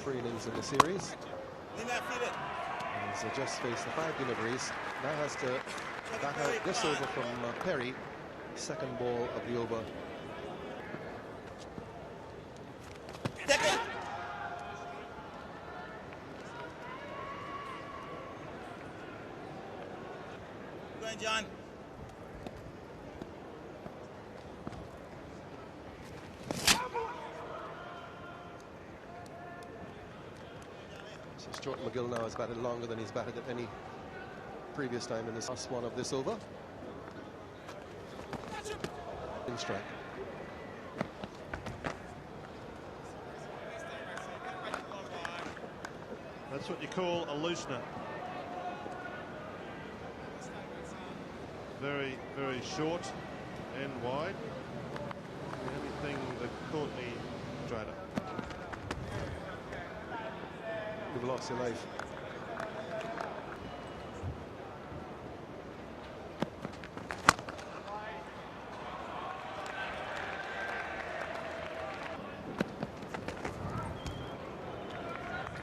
3 innings in the series. He's just faced the 5 deliveries. Now has to back out this over from Perry. Second ball of the over. Go ahead, John. So Stuart MacGill now has batted longer than he's batted at any previous time in this last one of this over. In strike. That's what you call a loosener. Very, very short and wide. The only thing that caught me straight up. You've lost your life.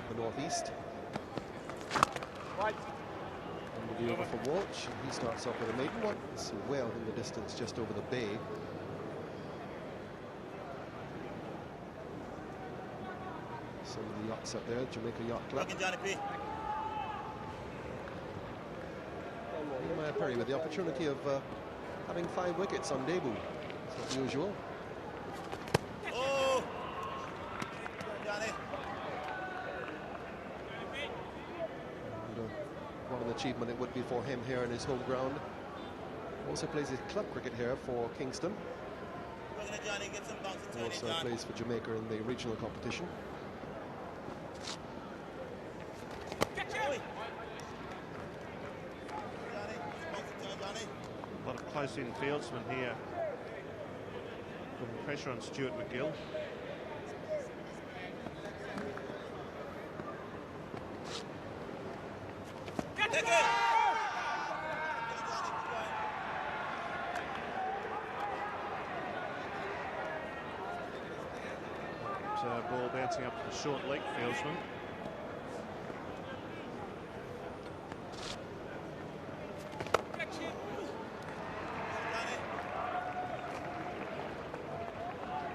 The northeast. Right. Under the over for Walsh. He starts off with a maiden one. It's well in the distance, just over the bay. Some of the yachts up there, Jamaica Yacht Club. Johnny P. Nehemiah Perry with the opportunity of having 5 wickets on debut. It's not usual. Oh! Johnny. And, what an achievement it would be for him here in his home ground. Also plays his club cricket here for Kingston. Johnny, get some bounce and Also plays for Jamaica in the regional competition. A lot of close-in fieldsmen here. Putting pressure on Stuart MacGill. Ball bouncing up to the short leg fieldsman.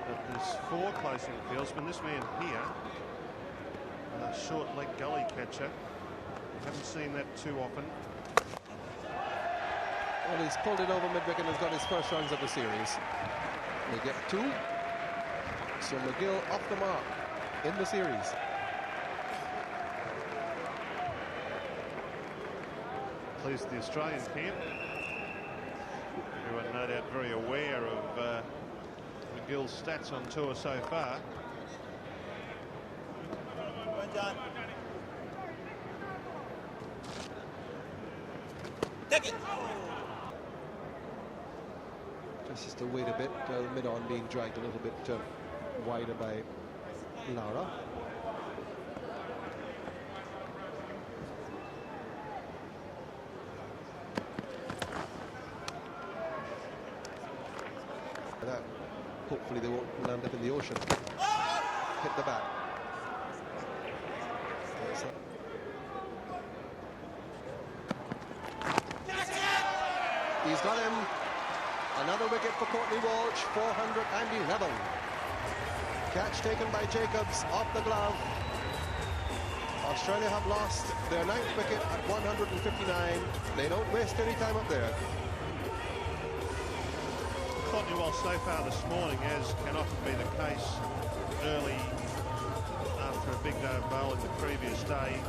But there's 4 close-in fieldsmen. This man here, a short leg gully catcher. Haven't seen that too often. Well, he's pulled it over mid-wicket and has got his first runs of the series. They get 2. So MacGill off the mark in the series. Pleased the Australian camp, who are no doubt very aware of MacGill's stats on tour so far. Go John. Take it. Just to wait a bit, mid-on being dragged a little bit wider by Lara. That, hopefully they won't land up in the ocean. Hit the bat. He's got him. Another wicket for Courtney Walsh, 411. Catch taken by Jacobs off the glove. Australia have lost their 9th wicket at 159. They don't waste any time up there. Courtney Walsh so far this morning, as can often be the case early after a big no bowl in the previous day,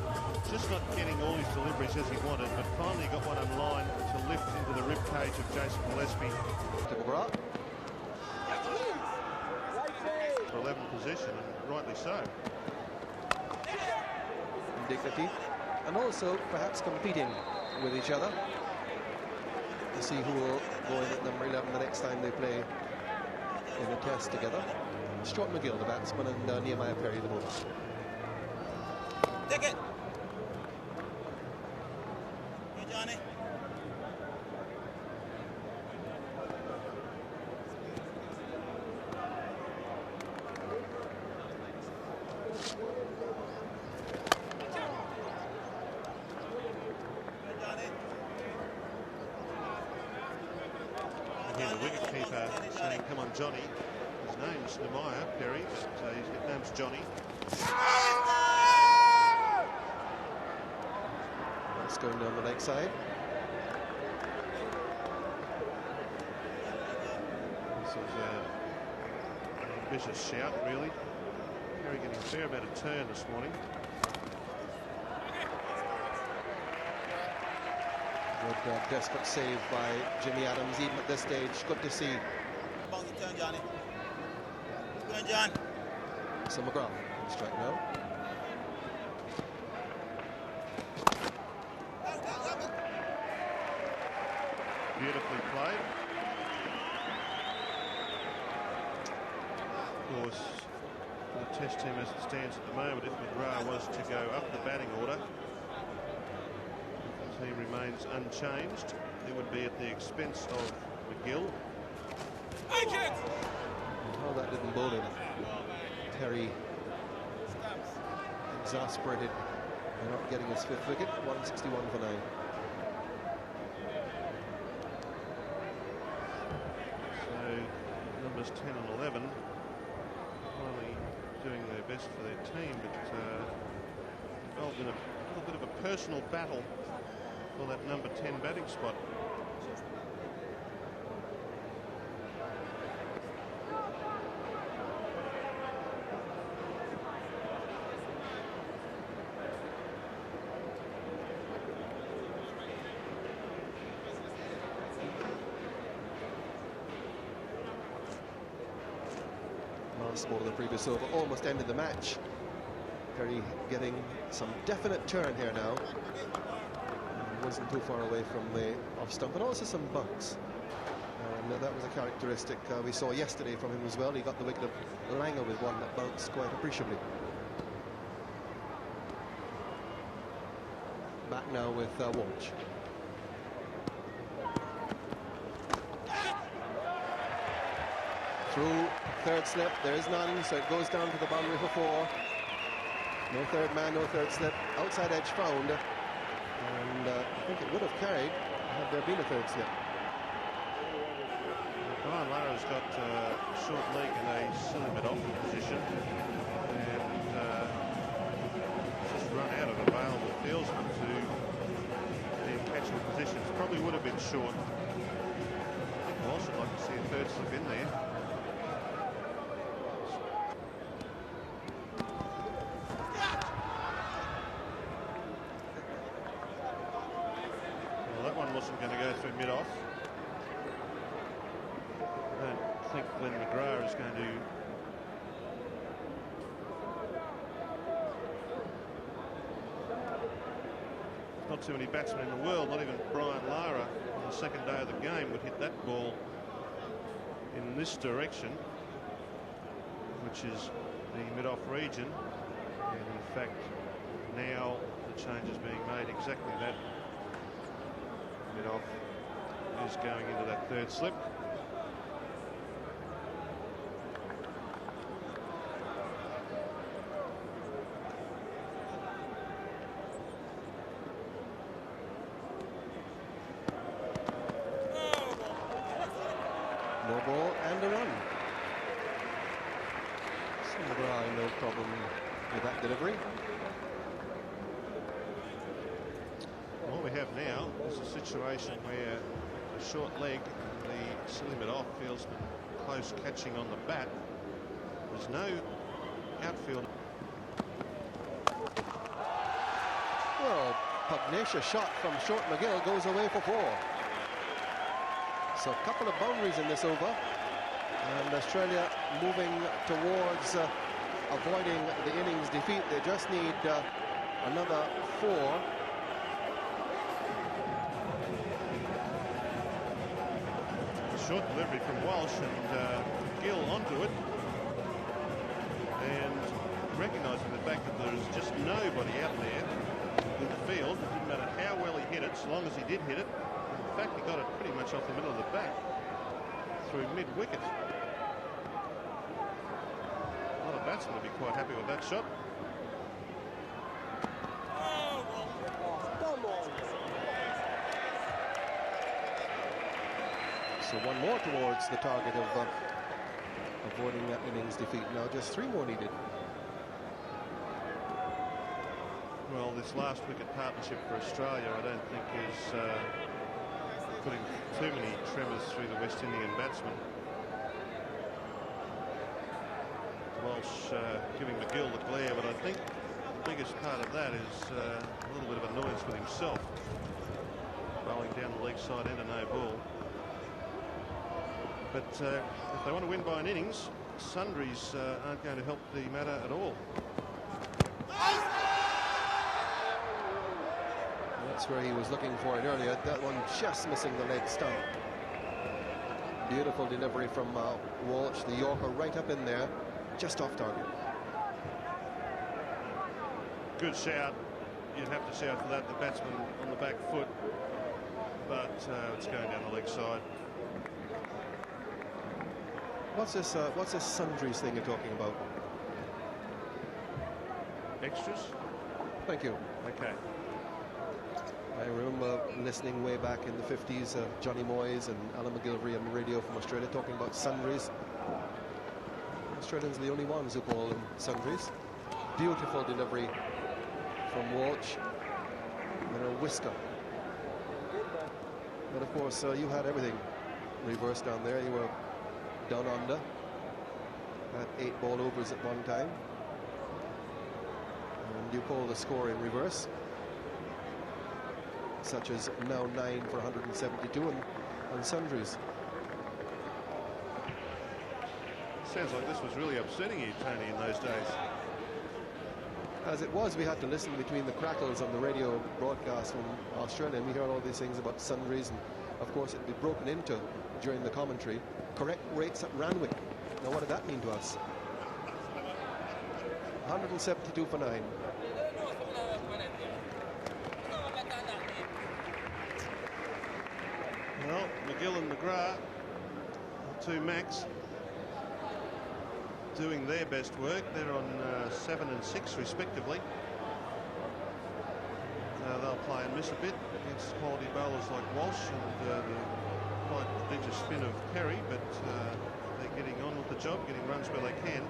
just not getting all his deliveries as he wanted, but finally got one on line to lift into the ribcage of Jason Gillespie. For 11th position, and rightly so. Dignity, and also perhaps competing with each other to see who will go in at number 11 the next time they play in a test together. Stuart MacGill, the batsman, and Nehemiah Perry, the bowler. Take it. Good, Johnny. keeper saying, "Come on, Johnny." His name's Nehemiah Perry, but his nickname's Johnny. That's going down the leg side. This is an ambitious shout, really. Perry getting a fair amount of turn this morning. Good desperate save by Jimmy Adams, even at this stage. Good to see. Bounce the turn, Johnny. Go on, John. So McGrath, strike now. Beautifully played. Of course, for the test team as it stands at the moment, if McGrath was to go up the batting order, the team remains unchanged. It would be at the expense of MacGill. Oh, that didn't bowl him. Terry exasperated by not getting his 5th wicket. 161 for 9. So numbers 10 and 11 finally doing their best for their team, but involved in a little bit of a personal battle for that number 10 batting spot. Last ball of the previous over almost ended the match. Perry getting some definite turn here now. Wasn't too far away from the off stump, and also some bunks. And that was a characteristic we saw yesterday from him as well. He got the wicket of Langer with one that bounced quite appreciably. Back now with Walsh. Through, third slip, there is none, so it goes down to the boundary for 4. No third man, no third slip. Outside edge found, and I think it would have carried had there been a third slip. Brian Lara's got short leg in a silly mid-off position, and just run out of available fieldsmen to be in catchable positions. Probably would have been short. Walsh would like to see a third slip in there. Well, that one wasn't going to go through mid-off. I don't think Glenn McGrath is going to not too many batsmen in the world, not even Brian Lara on the second day of the game would hit that ball in this direction, which is the mid-off region. And in fact now the change is being made exactly that. Mid-off is going into that third slip. No ball and a run. So McGrath, no problem with that delivery. What we have now is a situation where a short leg, the silly mid-off fieldsman close catching on the bat. There's no outfield. Well, pugnacious shot from short MacGill goes away for 4. So a couple of boundaries in this over, and Australia moving towards avoiding the innings defeat. They just need another 4. Short delivery from Walsh, and Gill onto it, and recognising the fact that there's just nobody out there in the field. It didn't matter how well he hit it, so long as he did hit it. In fact, he got it pretty much off the middle of the bat through mid-wicket. A lot of batsmen would be quite happy with that shot. So one more towards the target of avoiding that innings defeat. Now just 3 more needed. Well, this last wicket partnership for Australia, I don't think is putting too many tremors through the West Indian batsmen. Walsh giving MacGill the glare, but I think the biggest part of that is a little bit of annoyance with himself. Bowling down the leg side and a no ball. But if they want to win by an innings, sundries aren't going to help the matter at all. That's where he was looking for it earlier. That one just missing the leg stump. Beautiful delivery from Walsh, the Yorker, right up in there, just off target. Good shout. You'd have to shout for that. The batsman on the back foot, but it's going down the leg side. What's this sundries thing you're talking about? Extras? Thank you. Okay. I remember listening way back in the 50s, Johnny Moyes and Alan McGilvery on the radio from Australia talking about sundries. Australians are the only ones who call them sundries. Beautiful delivery from Walsh and a whisker. But of course, you had everything reversed down there. You were down under. Had 8 ball overs at one time. And you call the score in reverse, such as now 9 for 172 and sundries. Sounds like this was really upsetting you, Tony, in those days. As it was, we had to listen between the crackles on the radio broadcast from Australia, and we heard all these things about sundries, and of course it'd be broken into during the commentary. Correct rates at Randwick. Now what did that mean to us? 172 for 9. Well, MacGill and McGrath, 2 Macs, doing their best work. They're on 7 and 6 respectively. They'll play and miss a bit against quality bowlers like Walsh and the quite prodigious spin of Perry, but they're getting on with the job, getting runs where they can.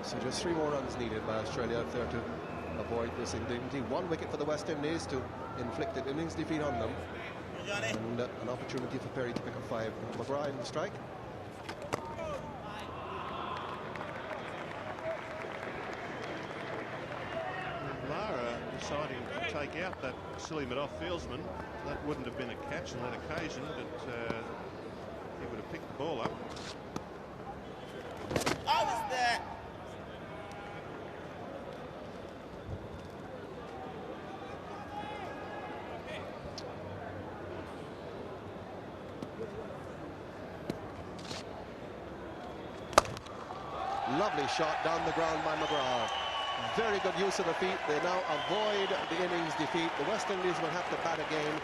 So just 3 more runs needed by Australia if they're to avoid this indignity. 1 wicket for the West Indies to inflict an innings defeat on them, and an opportunity for Perry to pick up 5. McGrath in the strike. Lara deciding to take out that silly mid-off fieldsman. That wouldn't have been a catch on that occasion, but he would have picked the ball up. I was there. Lovely shot down the ground by McGrath. Very good use of the feet. They now avoid the innings defeat. The West Indies will have to bat again,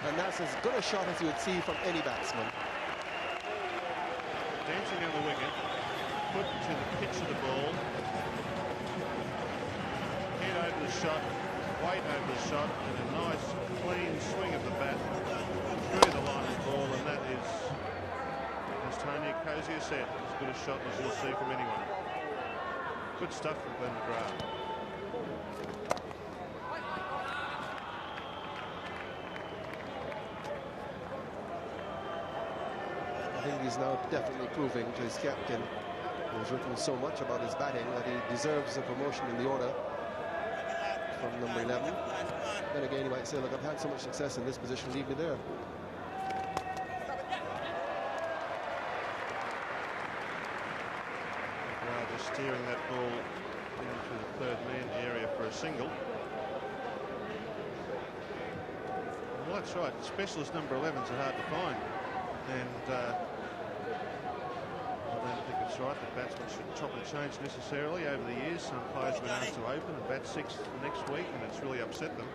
and that's as good a shot as you would see from any batsman. Dancing down the wicket, foot to the pitch of the ball, head over the shot, weight over the shot, and a nice clean swing of the bat through the line of the ball, and that is, as Tony Cozier said, as good a shot as you'll see from anyone. Good stuff from Glenn McGrath. I think he's now definitely proving to his captain, who's written so much about his batting, that he deserves a promotion in the order from number 11. Then again, he might say, look, I've had so much success in this position, leave me there. Just steering that ball into the 3rd man area for a single. Well, that's right. Specialist number 11s are hard to find, and I don't think it's right that batsmen should chop and change necessarily. Over the years, some players have been asked to open and bat 6th next week, and it's really upset them.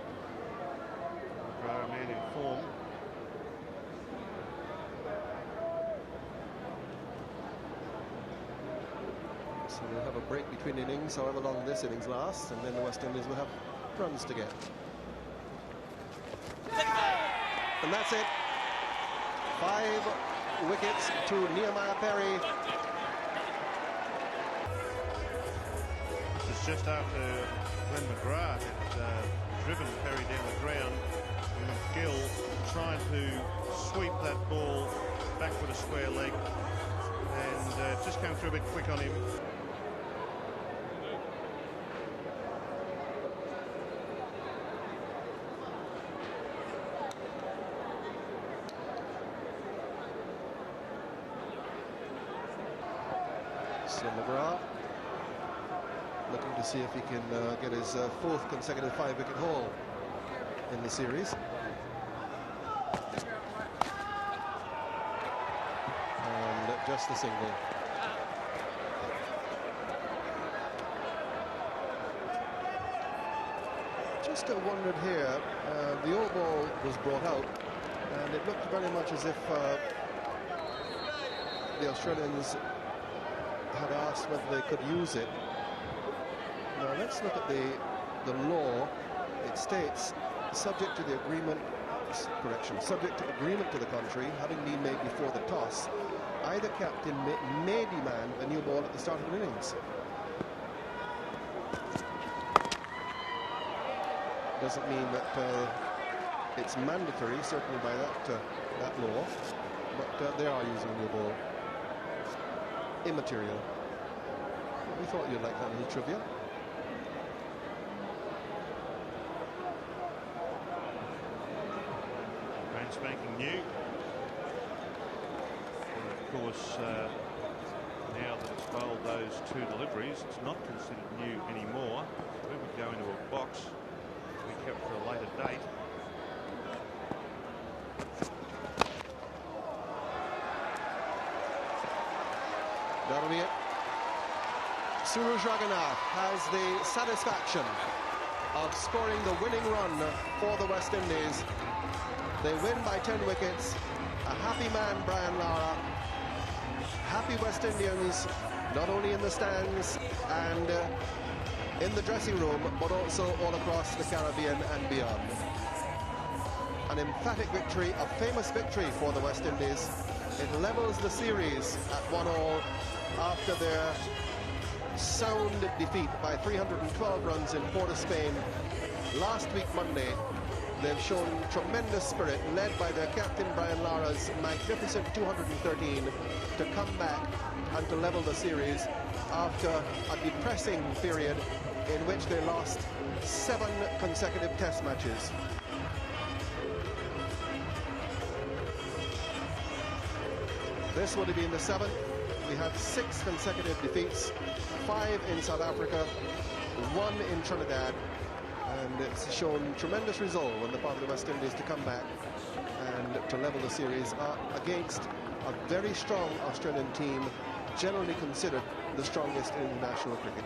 A man in form. So we'll have a break between innings, however long this innings lasts, and then the West Indies will have runs to get. And that's it. 5 wickets to Nehemiah Perry. This is just after Glenn McGrath had driven Perry down the ground. MacGill trying to sweep that ball back with a square leg, and just came through a bit quick on him. So McGrath looking to see if he can get his 4th consecutive 5-wicket haul in the series. And just a single. Just wondered here, the all ball was brought out, and it looked very much as if the Australians had asked whether they could use it. Now let's look at the law. It states, subject to the agreement, subject to agreement to the contrary, having been made before the toss, either captain may demand a new ball at the start of an innings. Doesn't mean that it's mandatory, certainly by that law, but they are using a new ball. Immaterial. We thought you'd like that little trivia. Brand spanking new. And of course, now that it's bowled those 2 deliveries, it's not considered new anymore. So it would go into a box to be kept for a later date. That'll be it. Suraj Raghunath has the satisfaction of scoring the winning run for the West Indies. They win by 10 wickets. A happy man, Brian Lara. Happy West Indians, not only in the stands and in the dressing room, but also all across the Caribbean and beyond. An emphatic victory, a famous victory for the West Indies. It levels the series at 1-1 after their sound defeat by 312 runs in Port of Spain last week Monday. They've shown tremendous spirit, led by their captain Brian Lara's magnificent 213, to come back and to level the series after a depressing period in which they lost 7 consecutive test matches. This would have been the 7th. We had 6 consecutive defeats, 5 in South Africa, 1 in Trinidad, and it's shown tremendous resolve on the part of the West Indies to come back and to level the series against a very strong Australian team, generally considered the strongest in international cricket.